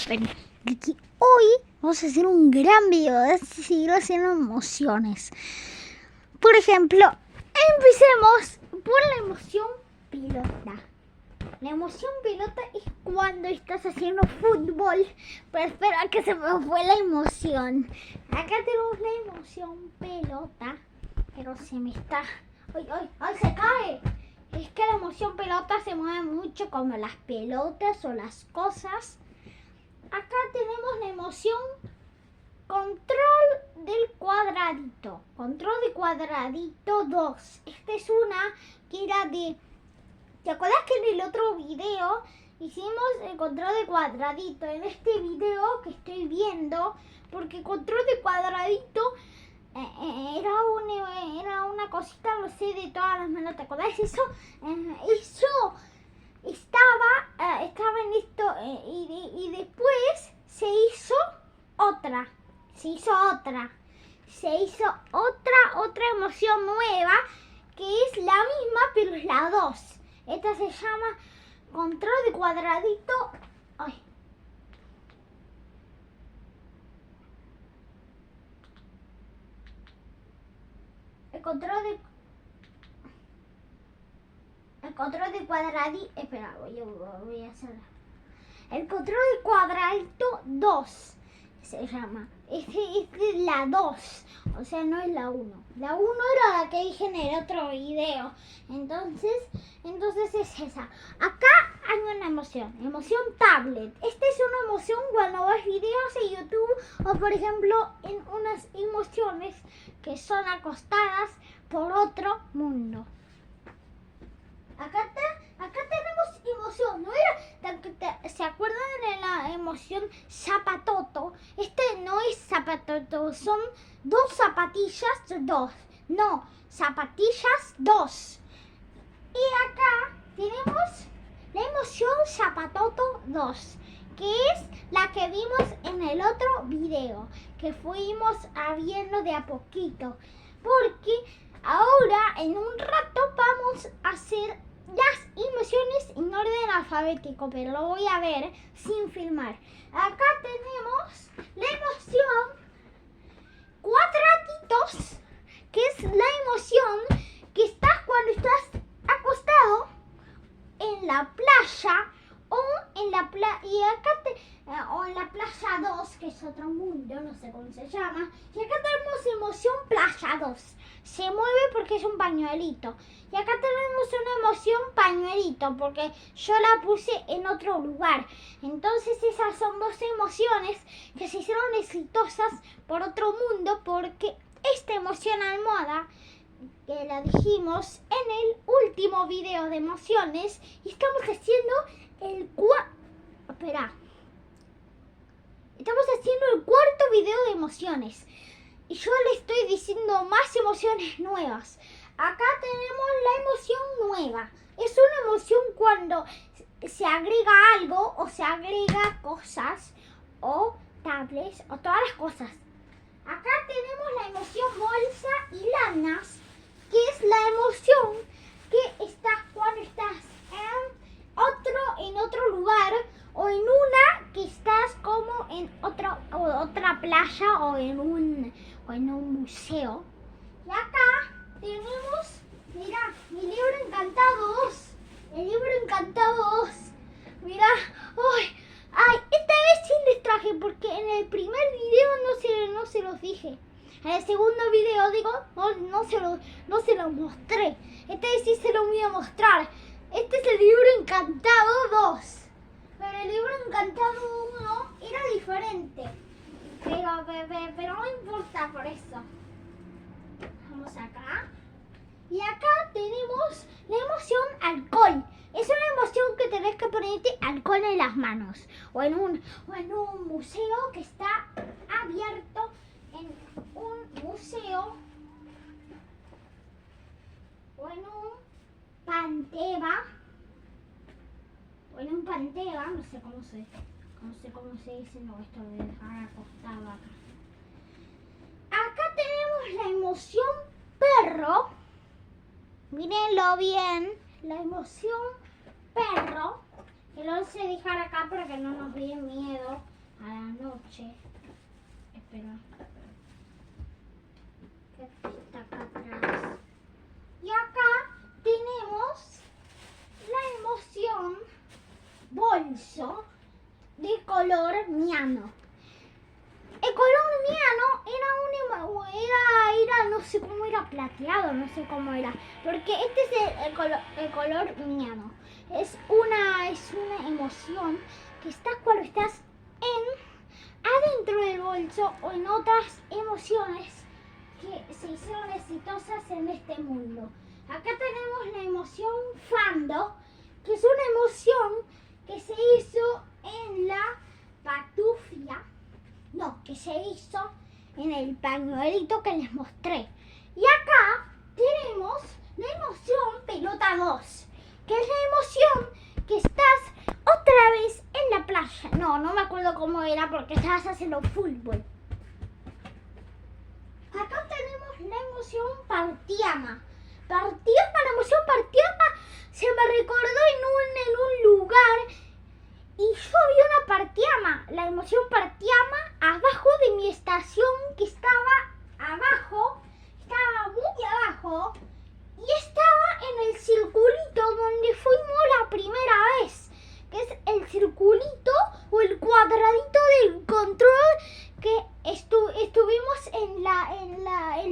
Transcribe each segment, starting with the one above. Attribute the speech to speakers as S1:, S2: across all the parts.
S1: Bueno, hoy vamos a hacer un gran video de seguir haciendo emociones. Por ejemplo, empecemos por la emoción pelota. La emoción pelota es cuando estás haciendo fútbol, pero espera que se me fue la emoción. Acá tenemos la emoción pelota, pero se me está... ¡Ay, se cae! Es que la emoción pelota se mueve mucho como las pelotas o las cosas. Acá tenemos la emoción control del cuadradito. Control de cuadradito 2. Esta es una que era de... ¿Te acuerdas que en el otro video hicimos el control de cuadradito? En este video que estoy viendo, porque control de cuadradito era una cosita, no sé, de todas las manos. ¿Te acuerdas eso? Eso estaba en esto y después se hizo otra emoción nueva que es la misma pero es la 2. Esta se llama control de cuadradito. Ay. El control de cuadradito. Espera, voy a hacer. El control de cuadradito 2 se llama. Este es la 2. O sea, no es la 1. La 1 era la que dije en el otro video. Entonces es esa. Acá hay una emoción. Emoción tablet. Esta es una emoción cuando ves videos en YouTube. O por ejemplo, en unas emociones que son acostadas por otro mundo. Acá tenemos emoción, ¿no era? ¿Se acuerdan de la emoción zapatoto? Este no es zapatoto, son dos zapatillas, dos. No, zapatillas 2. Y acá tenemos la emoción zapatoto 2, que es la que vimos en el otro video, que fuimos viendo de a poquito. Porque ahora, en un rato, vamos a hacer las emociones en orden alfabético, pero lo voy a ver sin filmar. Acá tenemos la emoción cuadraditos, que es la emoción que estás cuando estás acostado en la playa o en la o en la playa 2, que es otro mundo, no sé cómo se llama. Y acá tenemos emoción playa 2. Se mueve porque es un pañuelito. Y acá tenemos una emoción pañuelito porque yo la puse en otro lugar. Entonces esas son dos emociones que se hicieron exitosas por otro mundo, porque esta emoción almohada, que la dijimos en el último video de emociones, y estamos haciendo Estamos haciendo el cuarto video de emociones. Y yo le estoy diciendo más emociones nuevas. Acá tenemos la emoción nueva. Es una emoción cuando se agrega algo o se agrega cosas o tablets o todas las cosas. Acá tenemos la emoción bolsa y lanas, que es la emoción que estás cuando estás en otro lugar o en una que estás como en otra playa o en un museo. Y acá tenemos, mirá, mi libro encantado 2. El libro encantado 2. Mirá, esta vez sí les traje porque en el primer video no se los dije. En el segundo video no se lo mostré. Esta vez sí se lo voy a mostrar. Este es el libro encantado 2. Pero el libro encantado 1 era diferente. Pero no importa por eso. Vamos acá. Y acá tenemos la emoción alcohol. Es una emoción que tenés que ponerte alcohol en las manos. O en un museo que está abierto. En un museo. O en un panteva. No sé cómo se dice. No, esto lo voy a dejar acostado acá. Acá tenemos la emoción perro. Mírenlo bien. La emoción perro. Que lo hice dejar acá para que no nos dé miedo. noche. Espera. ¿Qué está acá atrás? Y acá tenemos la emoción bolso de color miano. El color miano era no sé cómo era, plateado, no sé cómo era, porque este es el color miano. Es una emoción que está cuando estás adentro del bolso o en otras emociones que se hicieron exitosas en este mundo. Acá tenemos la emoción Fando, que es una emoción que se hizo en la patufia. No, que se hizo en el pañuelito que les mostré. Y acá tenemos la emoción pelota 2, que es la emoción que estás otra vez en la playa. No me acuerdo cómo era porque estabas haciendo fútbol. Acá tenemos la emoción partiama. La emoción partiama se me recordó en un lugar. Y yo vi una partiama, la emoción partiama, abajo de mi estación, que estaba abajo, estaba muy abajo, y estaba en el circulito donde fuimos la primera vez, que es el circulito o el cuadradito del control que estuvimos en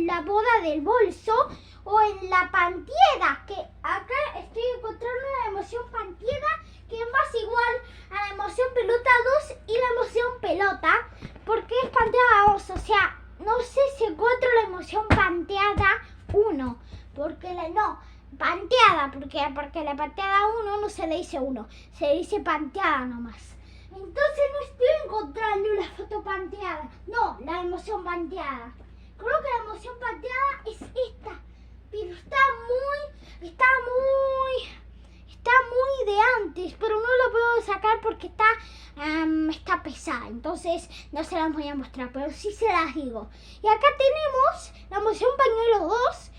S1: la boda del bolso, o en la pantieda, que acá estoy encontrando la emoción pantieda, que es más igual a la emoción pelota 2 y la emoción pelota, porque es panteada 2, o sea, no sé si encuentro la emoción panteada 1, porque panteada, porque la panteada 1 no se le dice 1, se le dice panteada nomás. Entonces no estoy encontrando la foto panteada, no, la emoción panteada. Creo que la emoción panteada es esta, pero está muy de antes, pero no lo puedo sacar porque está pesada, entonces no se las voy a mostrar, pero sí se las digo. Y acá tenemos la emoción pañuelo 2,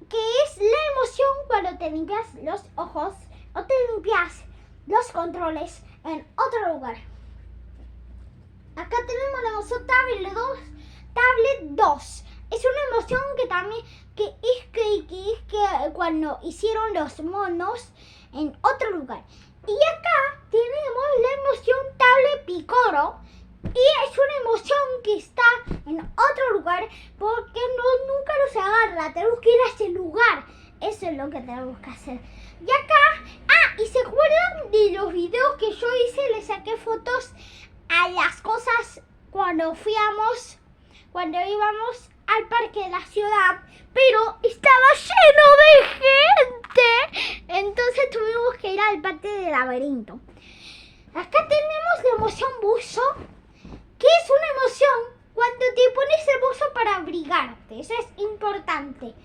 S1: que es la emoción cuando te limpias los ojos o te limpias los controles en otro lugar. Acá tenemos la emoción tablet 2. Es una emoción que también que cuando hicieron los monos en otro lugar. Y acá tenemos la emoción tablet picoro, y es una emoción que está en otro lugar porque nunca nos agarra, tenemos que ir a ese lugar. Eso es lo que tenemos que hacer. Y acá, ¿y se acuerdan de los videos que yo hice? Le saqué fotos a las cosas cuando íbamos al parque de la ciudad, pero estaba lleno de gente, entonces tuvimos que ir al parque del laberinto. Acá tenemos la emoción buzo, que es una emoción cuando te pones el buzo para abrigarte, eso es importante.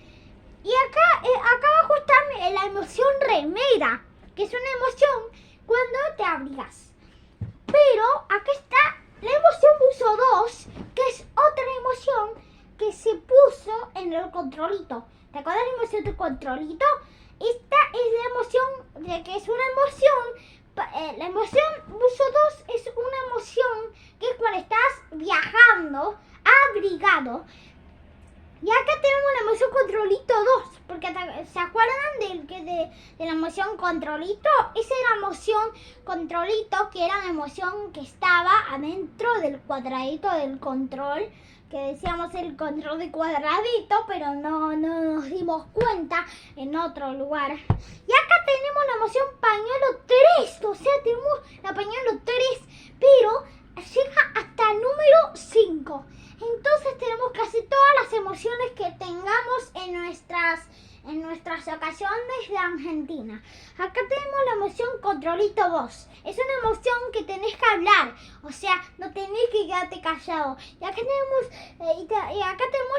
S1: Y acá abajo está la emoción remera, que es una emoción cuando te abrigas. Pero acá está la emoción buzo 2, que es otra emoción que se puso en el controlito. ¿Te acuerdas de la emoción del controlito? Esta es la emoción de que es una emoción. La emoción buzo 2 es una emoción que es cuando estás viajando, abrigado. Y acá tenemos la emoción controlito 2, porque ¿se acuerdan de la emoción controlito? Esa era la emoción controlito, que era la emoción que estaba adentro del cuadradito del control, que decíamos el control de cuadradito, pero no nos dimos cuenta en otro lugar. Y acá tenemos la emoción pañuelo 3, o sea, tenemos la pañuelo 3, pero llega hasta el número 5. Entonces tenemos que hacer todas las emociones que tengamos en nuestras ocasiones de Argentina. Acá tenemos la emoción controlito 2. Es una emoción que tenés que hablar, o sea, no tenés que quedarte callado. Y acá tenemos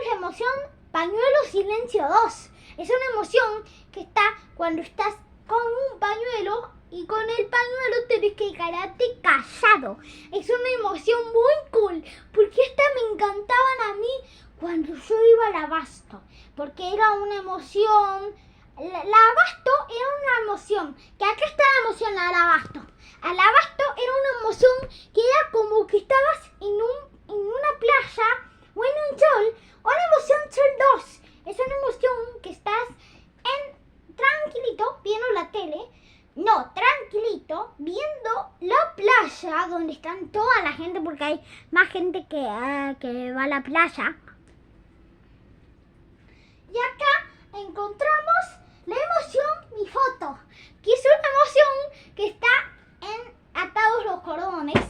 S1: la emoción pañuelo silencio 2. Es una emoción que está cuando estás con un pañuelo y con el pañuelo tenés que quedarte callado. Es una emoción muy cool, porque esta me encantaban a mí cuando yo iba al abasto, porque era una emoción. El abasto era una emoción, que acá está la emoción al abasto. Al abasto era una emoción que era como que estabas playa donde están toda la gente, porque hay más gente que va a la playa. Y acá encontramos la emoción Mi Foto, que es una emoción que está atados los cordones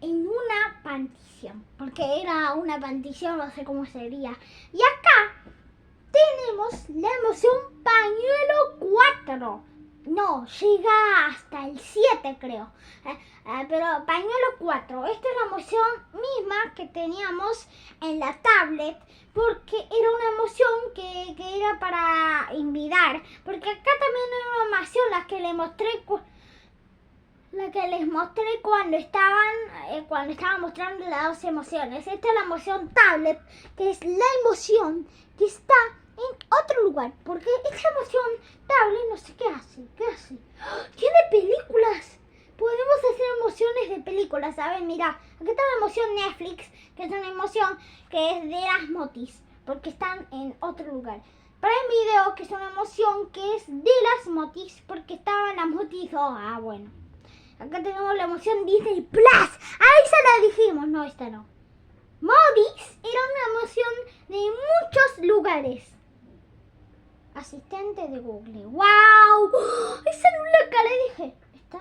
S1: en una pantición, porque era una pantición, no sé cómo sería. Y acá tenemos la emoción Pañuelo 4. No, llega hasta el 7 creo, pero Pañuelo 4. Esta es la emoción misma que teníamos en la tablet, porque era una emoción que era para invitar, porque acá también hay una emoción, la que les mostré cuando estaba mostrando las dos emociones. Esta es la emoción tablet, que es la emoción que está en otro lugar, porque esta emoción tablet no sé qué hace. Tiene películas. Podemos hacer emociones de películas, ¿saben? Mira, aquí está la emoción Netflix, que es una emoción que es de las motis, porque están en otro lugar. Prime Video, que es una emoción que es de las motis, porque estaban las motis. Bueno. Acá tenemos la emoción Disney Plus. Ahí se la dijimos. No, esta no. Modis era una emoción de muchos lugares. Asistente de Google. ¡Wow! Esa no la que le dije. ¿Esta?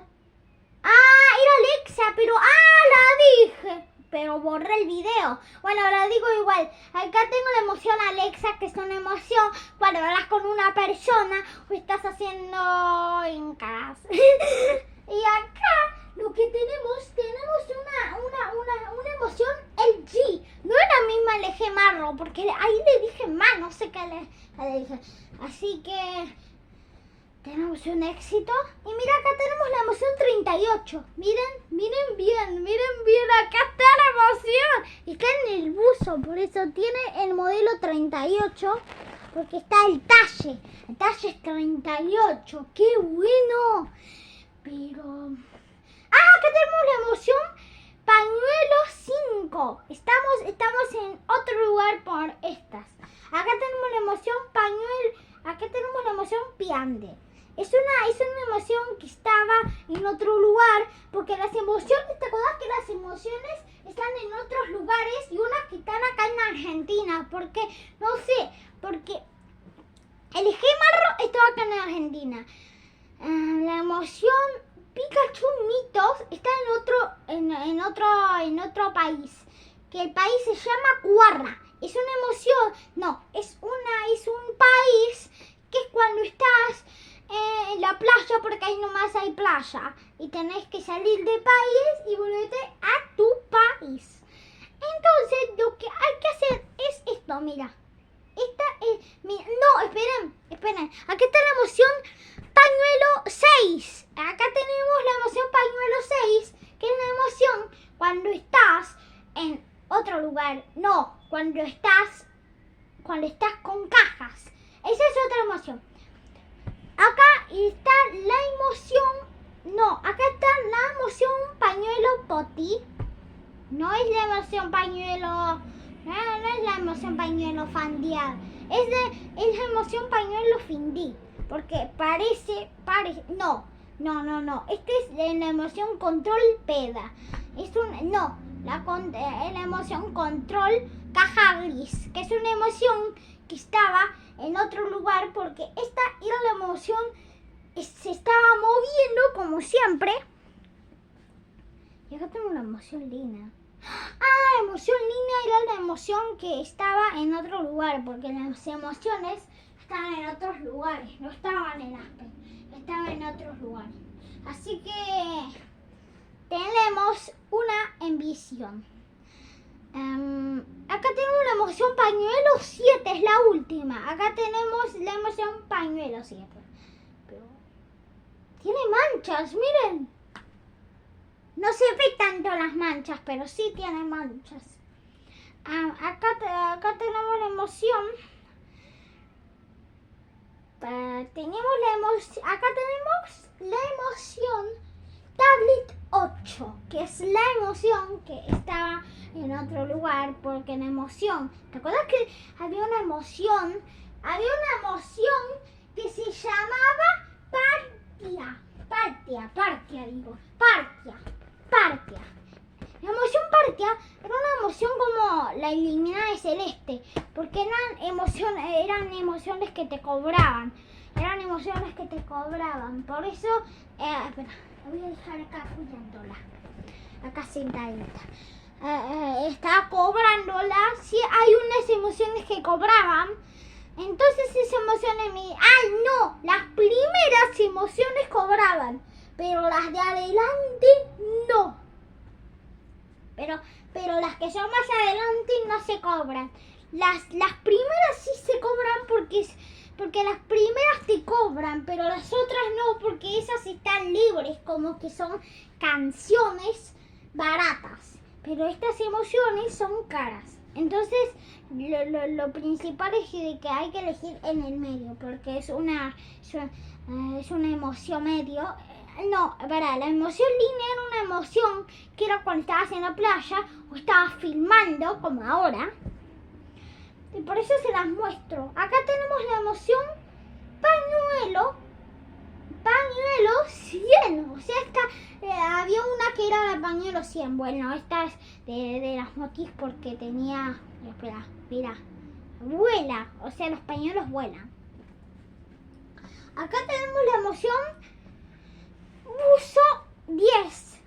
S1: Era Alexa, pero... la dije. Pero borré el video. Bueno, la digo igual. Acá tengo la emoción Alexa, que es una emoción cuando hablas con una persona o estás haciendo en casa. Y acá lo que tenemos una emoción LG. No es la misma LG Marro, porque ahí le dije más, no sé qué le dije. Así que tenemos un éxito. Y mira, acá tenemos la emoción 38. Miren bien, acá está la emoción. Está en el buzo, por eso tiene el modelo 38, porque está el talle. El talle es 38, ¡qué bueno! Pero... acá tenemos la emoción Pañuelo 5. Estamos en otro lugar por estas. Acá tenemos la emoción acá tenemos la emoción Piande. Es una emoción que estaba en otro lugar, porque las emociones, ¿te acuerdas que las emociones están en otros lugares y unas que están acá en Argentina? Porque, no sé, porque el Gemarro estaba acá en Argentina. La emoción Pikachu Mitos está en otro país, que el país se llama Cuarra. Es una emoción, no, es un país que es cuando estás en la playa, porque ahí nomás hay playa y tenés que salir del país y volverte a tu país. Entonces lo que hay que hacer es esto, mira. No, esperen. Aquí está la emoción Pañuelo 6. Acá tenemos la emoción Pañuelo 6, que es la emoción cuando estás en otro lugar. No, cuando estás con cajas. Esa es otra emoción. Acá está la emoción... No, acá está la emoción Pañuelo Poti. No es la emoción Pañuelo... No es la emoción Pañuelo Fandial. Es la emoción Pañuelo Findí. Porque parece... No. Esta es la emoción Control Peda. La emoción Control Caja Gris, que es una emoción que estaba en otro lugar, porque esta era la emoción, se estaba moviendo como siempre. Y acá tengo una emoción Lina. La emoción Lina era la emoción que estaba en otro lugar, porque las emociones estaban en otros lugares, no estaban en Aspen, estaban en otros lugares. Así que tenemos una envisión. Acá tenemos la emoción Pañuelo 7, es la última. Acá tenemos la emoción Pañuelo 7. Pero tiene manchas, miren. No se ve tanto las manchas, pero sí tiene manchas. Acá tenemos la emoción. Acá tenemos la emoción Tablet 8, que es la emoción que estaba en otro lugar, porque la emoción, ¿te acuerdas que había una emoción que se llamaba Partia? emoción como la eliminada de Celeste, porque eran emociones que te cobraban. Eran emociones que te cobraban. Por eso, espera, la voy a dejar acá cuidándola. Acá sentadita. Estaba cobrándola. Sí, hay unas emociones que cobraban. Entonces esas emociones me... ¡Ay, no! Las primeras emociones cobraban, pero las de adelante no. Pero las que son más adelante no se cobran. Las primeras sí se cobran porque las primeras te cobran, pero las otras no, porque esas están libres, como que son canciones baratas. Pero estas emociones son caras. Entonces, lo principal es que hay que elegir en el medio, porque es una emoción medio. No, verdad, la emoción línea era una emoción que era cuando estabas en la playa o estabas filmando, como ahora. Y por eso se las muestro. Acá tenemos la emoción pañuelo 100. O sea, había una que era la pañuelo 100. Bueno, esta es de las motis porque tenía... Espera, mira. Vuela. O sea, los pañuelos vuelan. Acá tenemos la emoción buzo 10.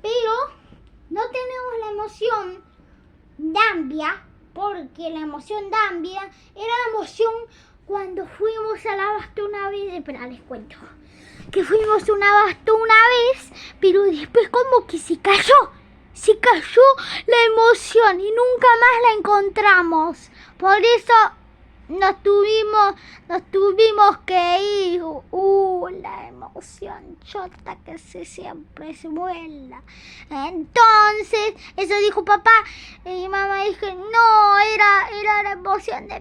S1: Pero no tenemos la emoción Dambia, porque la emoción Dambia era la emoción cuando fuimos al abasto una vez. Espera, les cuento. Que fuimos a un abasto una vez, pero después como que se cayó la emoción y nunca más la encontramos. Por eso nos tuvimos que ir. La emoción chota que siempre se vuela. Entonces, eso dijo papá y mamá dijo, no, era la emoción de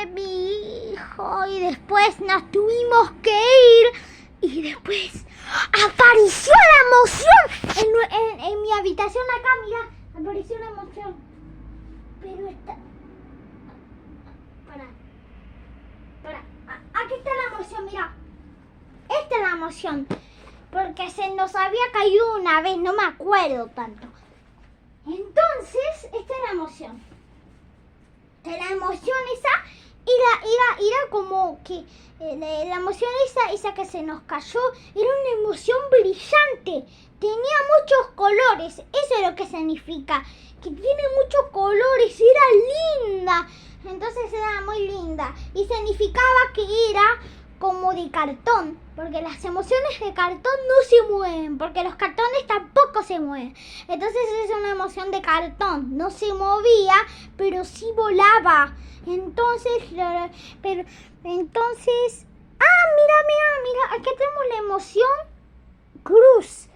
S1: mi hijo. Y después nos tuvimos que ir y después apareció la emoción en mi habitación acá. Mira, apareció la emoción, pero está... Aquí está la emoción, mira. Esta es la emoción, porque se nos había caído una vez, no me acuerdo tanto. Entonces, esta es la emoción. La emoción esa era como que la emoción esa que se nos cayó era una emoción brillante, tenía muchos colores. Eso es lo que significa, que tiene muchos colores, era linda. Entonces era muy linda y significaba que era como de cartón, porque las emociones de cartón no se mueven, porque los cartones tampoco se mueven. Entonces es una emoción de cartón, no se movía, pero sí volaba. Entonces, mira, aquí tenemos la emoción cruz.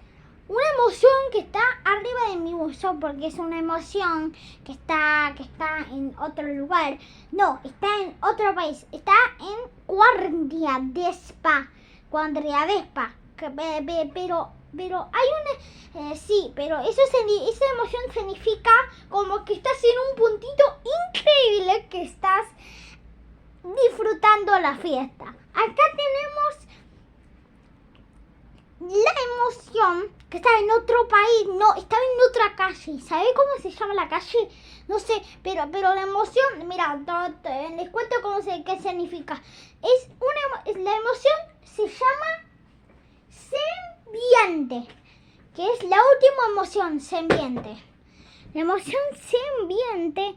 S1: Una emoción que está arriba de mi buzo, porque es una emoción que está en otro lugar. No, está en otro país. Está en Guardiadespa. Pero hay una... sí, pero esa emoción significa como que estás en un puntito increíble, que estás disfrutando la fiesta. Acá tenemos la emoción que estaba en otro país, no, estaba en otra calle. ¿Sabe cómo se llama la calle? No sé, pero la emoción, mira, les cuento qué significa. La emoción se llama sembiante, que es la última emoción, sembiante. La emoción sembiante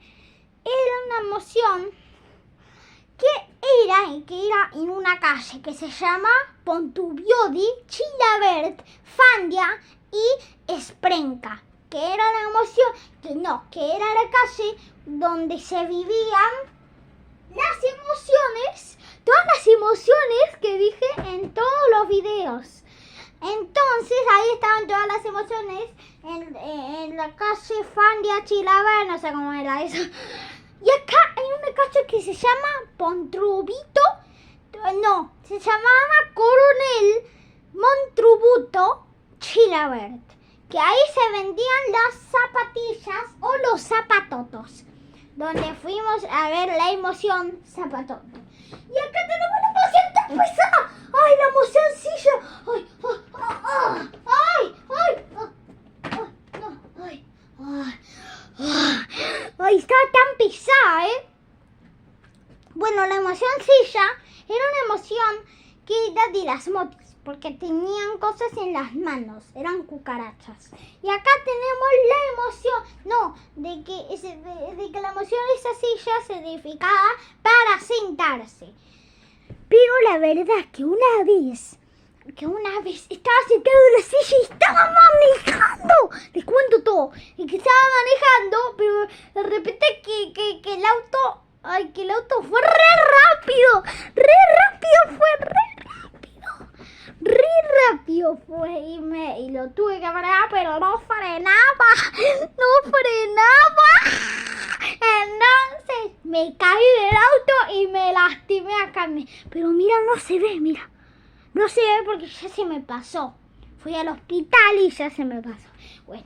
S1: era una emoción que era en una calle que se llama Pontubiodi, Chilabert, Fandia y Sprenka, que era la emoción, que era la calle donde se vivían las emociones, todas las emociones que dije en todos los videos. Entonces ahí estaban todas las emociones en la calle Fandia, Chilabert, no sé cómo era eso. Y acá hay una calle que se llama Pontrubito, se llamaba Coronel Montrubuto Chilabert, que ahí se vendían las zapatillas o los zapatotos, donde fuimos a ver la emoción zapatoto. Y acá tenemos la emoción tan pesada. ¡Ay, la emoción silla! ¡Ay, ay, ay, ay, ay, ay, estaba tan pesada, ¿eh? Bueno, la emoción silla era una emoción que era de las motis, porque tenían cosas en las manos, eran cucarachas. Y acá tenemos la emoción, de que la emoción de esa silla significaba para sentarse. Pero la verdad que una vez estaba sentado en la silla y estaba manejando. Les cuento todo. Y que estaba manejando, pero de repente que el auto fue re rápido fue y lo tuve que frenar, pero no frenaba. Entonces me caí del auto y me lastimé acá. Pero mira, no se ve, no se ve porque ya se me pasó. Fui al hospital y ya se me pasó. Bueno,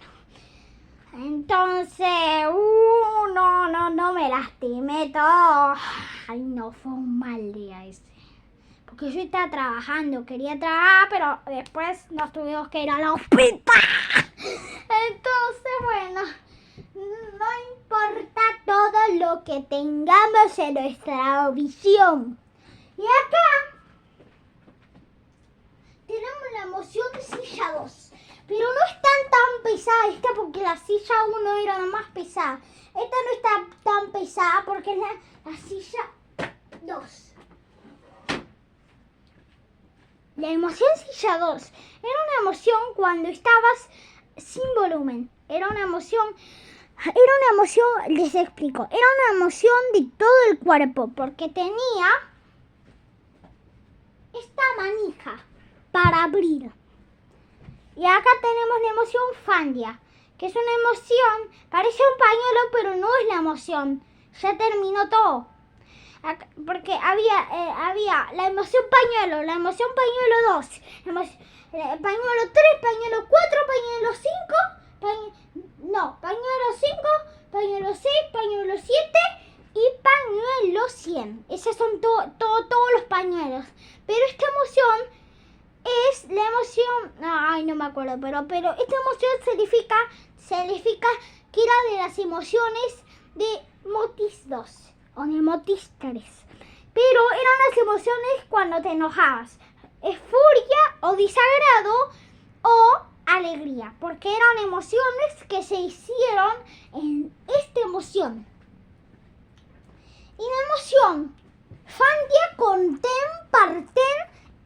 S1: entonces, no me lastimé todo. Ay, no, fue un mal día ese. Porque yo estaba trabajando, quería trabajar, pero después nos tuvimos que ir al hospital. Entonces, bueno, no importa todo lo que tengamos en nuestra visión. Y acá tenemos la emoción de silla 2. Pero no es tan pesada esta porque la silla 1 era la más pesada. Esta no está tan pesada porque es la silla 2. La emoción silla 2 era una emoción cuando estabas sin volumen. Era una emoción, les explico, era una emoción de todo el cuerpo porque tenía esta manija para abrir. Y acá tenemos la emoción Fandia, que es una emoción, parece un pañuelo, pero no es la emoción. Ya terminó todo. Acá, porque había la emoción pañuelo 2, pañuelo 3, pañuelo 4, pañuelo 5, pañuelo 5, pañuelo 6, pañuelo 7 y pañuelo 100. Esos son todos los pañuelos. Pero esta emoción es la emoción, no me acuerdo, pero esta emoción significa que era de las emociones de Motis 2 o de Motis 3. Pero eran las emociones cuando te enojabas, furia o desagrado o alegría, porque eran emociones que se hicieron en esta emoción. Y la emoción Fandia, Conten, Parten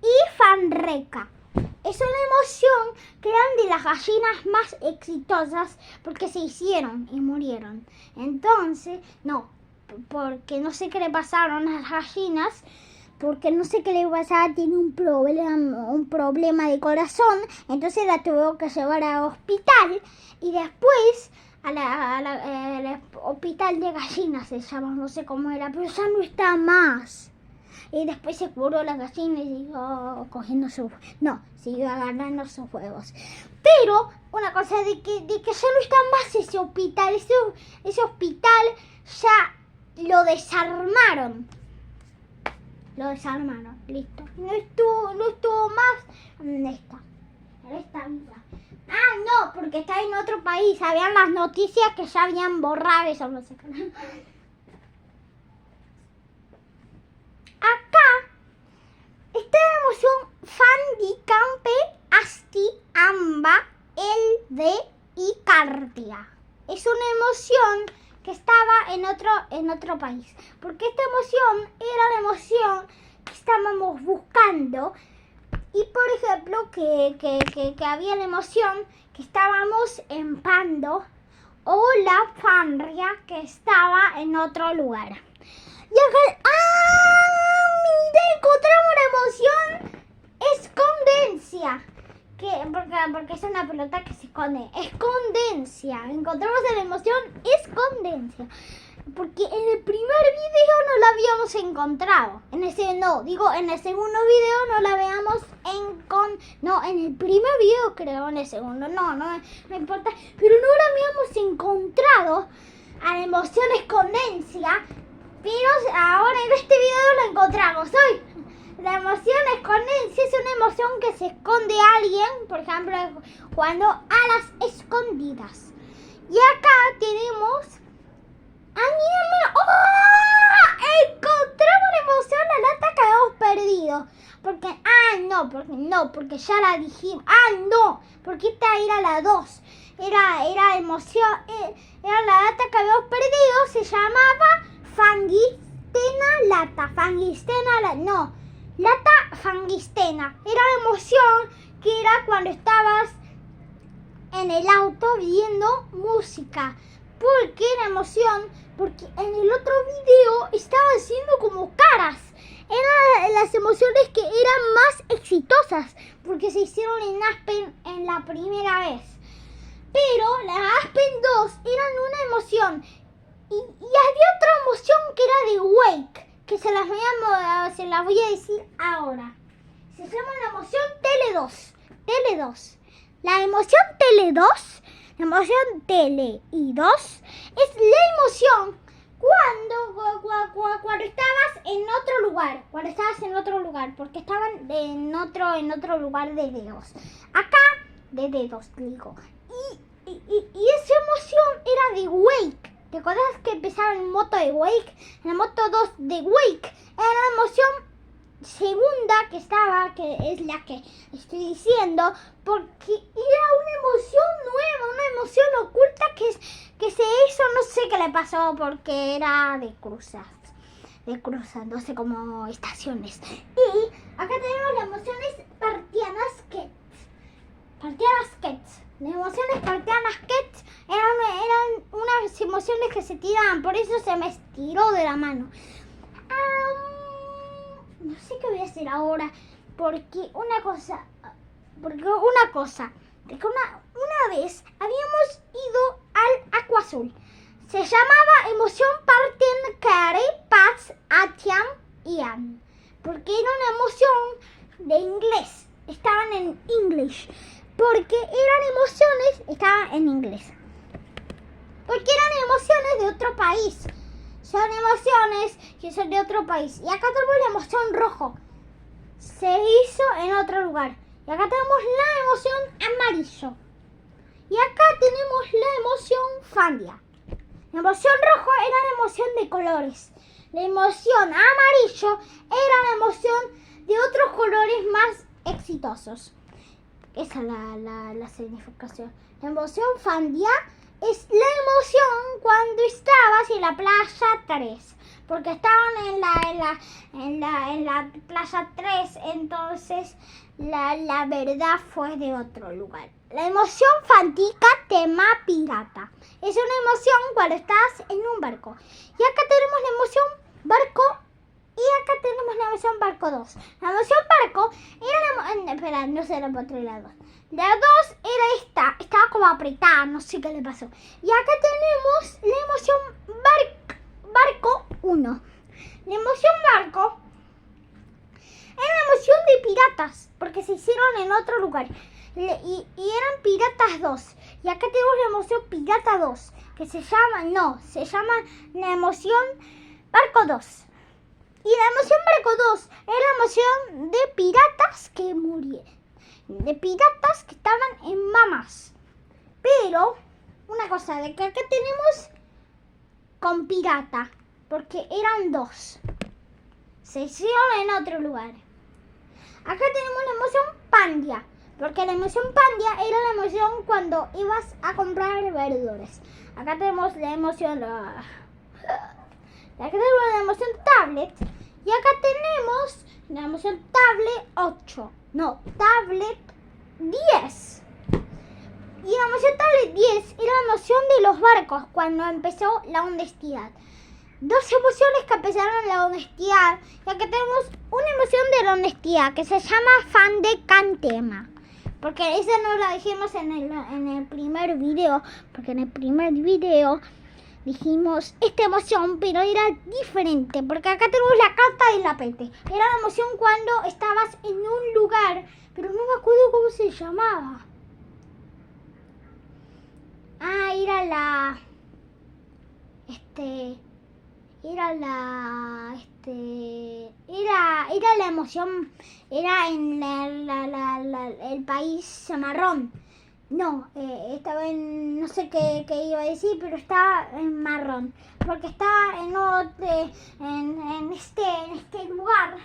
S1: y Fanreca. Es una emoción que eran de las gallinas más exitosas porque se hicieron y murieron. Entonces, porque no sé qué le pasaron a las gallinas, porque no sé qué le pasaba, tiene un problema de corazón, entonces la tuvo que llevar al hospital y después al hospital de gallinas se llama, no sé cómo era, pero ya no está más. Y después se curó la gallina y siguió siguió agarrando sus huevos. Pero una cosa de que ya no está más ese hospital, ese hospital ya lo desarmaron. Listo. No estuvo más en esta vida. No, porque está en otro país. Habían las noticias que ya habían borrado eso, no sé qué. Acá está la emoción Fandi, Campe, Asti, Amba, Elde y Cartia. Es una emoción que estaba en otro país. Porque esta emoción era la emoción que estábamos buscando. Y por ejemplo, que había la emoción que estábamos en Pando o la Fanria que estaba en otro lugar. Y acá, mira, encontramos una emoción escondencia. Porque es una pelota que se esconde. Escondencia. Encontramos la emoción escondencia. Porque en el primer video no la habíamos encontrado. En el segundo video no la habíamos en el primer video creo, en el segundo. No importa. Pero no la habíamos encontrado a la emoción escondencia. Pero ahora en este video lo encontramos. Hoy la emoción escondencia es una emoción que se esconde a alguien, por ejemplo, jugando a las escondidas. Y acá tenemos Encontramos la emoción, la lata que habíamos perdido. Porque ya la dijimos. No, porque esta era la 2. Era emoción, era la lata que habíamos perdido, se llamaba lata fangistena. Era la emoción que era cuando estabas en el auto viendo música. ¿Por qué la emoción? Porque en el otro video estaba haciendo como caras. Eran las emociones que eran más exitosas porque se hicieron en Aspen en la primera vez. Pero la Aspen 2 eran una emoción. Y había otra emoción que era de Wake, que se las voy a decir ahora. Se llama la emoción Tele 2. La emoción Tele 2, la emoción Tele y 2, es la emoción cuando estabas en otro lugar. Porque estaban en otro lugar de dedos. Acá, de dedos, digo. Y esa emoción era de Wake. ¿Te acuerdas que empezaba en moto de Wake? En la moto 2 de Wake. Era la emoción segunda que es la que estoy diciendo, porque era una emoción nueva, una emoción oculta que se hizo, no sé qué le pasó, porque era de cruzando, como estaciones. Y acá tenemos las emociones Spartianas Kets. Las emociones Spartianas Kets eran unas emociones que se tiraban, por eso se me estiró de la mano. No sé qué voy a hacer ahora, porque una cosa, de que una vez habíamos ido al Aqua Azul. Se llamaba emoción Parten Care Paz Atiam Ian, porque era una emoción de inglés, estaban en English, porque estaban en inglés, porque eran emociones de otro país. Son emociones que son de otro país. Y acá tenemos la emoción rojo. Se hizo en otro lugar. Y acá tenemos la emoción amarillo. Y acá tenemos la emoción fandia. La emoción rojo era la emoción de colores. La emoción amarillo era la emoción de otros colores más exitosos. Esa es la significación. La emoción fandia es la emoción cuando estabas en la playa 3, porque estaban en la playa 3, entonces la verdad fue de otro lugar. La emoción fantica tema pirata. Es una emoción cuando estás en un barco. Y acá tenemos la emoción barco y acá tenemos la emoción barco 2. La emoción barco era espera, no sé la otro lado. La 2 era estaba como apretada, no sé qué le pasó. Y acá tenemos la emoción barco 1. La emoción barco era la emoción de piratas, porque se hicieron en otro lugar. Y eran piratas 2. Y acá tenemos la emoción pirata 2, que se llama la emoción barco 2. Y la emoción barco 2 era la emoción de piratas que murieron. De piratas que estaban en mamas. Pero, una cosa, de que acá tenemos con pirata, porque eran 2. Se hicieron en otro lugar. Acá tenemos la emoción pandia, porque la emoción pandia era la emoción cuando ibas a comprar verduras. Acá tenemos la emoción tablet. Y acá tenemos la emoción tablet 8. No, tablet 10. Y la emoción tablet 10 era la emoción de los barcos cuando empezó la honestidad. 2 emociones que empezaron la honestidad. Y acá tenemos una emoción de la honestidad que se llama fan de Cantema. Porque esa no la dijimos en el primer video. Porque en el primer video dijimos esta emoción, pero era diferente. Porque acá tenemos la carta del apete. Era la emoción cuando estabas en un lugar, pero no me acuerdo cómo se llamaba. Era la emoción, era en el país marrón. No, estaba en, no sé qué iba a decir, pero está en marrón. Porque está en este lugar.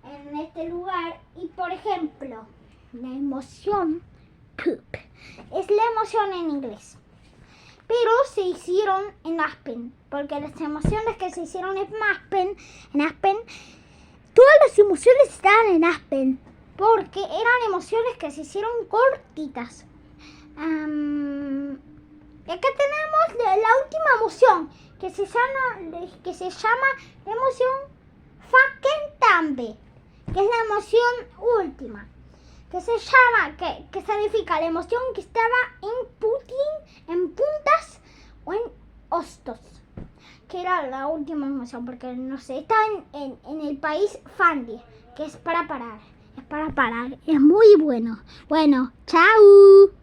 S1: En este lugar. Y por ejemplo, la emoción poop es la emoción en inglés. Pero se hicieron en Aspen. Porque las emociones que se hicieron en Aspen, todas las emociones estaban en Aspen. Porque eran emociones que se hicieron cortitas. Y acá tenemos la última emoción, que se llama emoción fucking tambe, que es la emoción última, que se llama, que significa la emoción que estaba en puntas o en hostos, que era la última emoción, porque no sé, está en el país Fandi, que es para parar. Es para parar. Es muy bueno. Bueno, chao.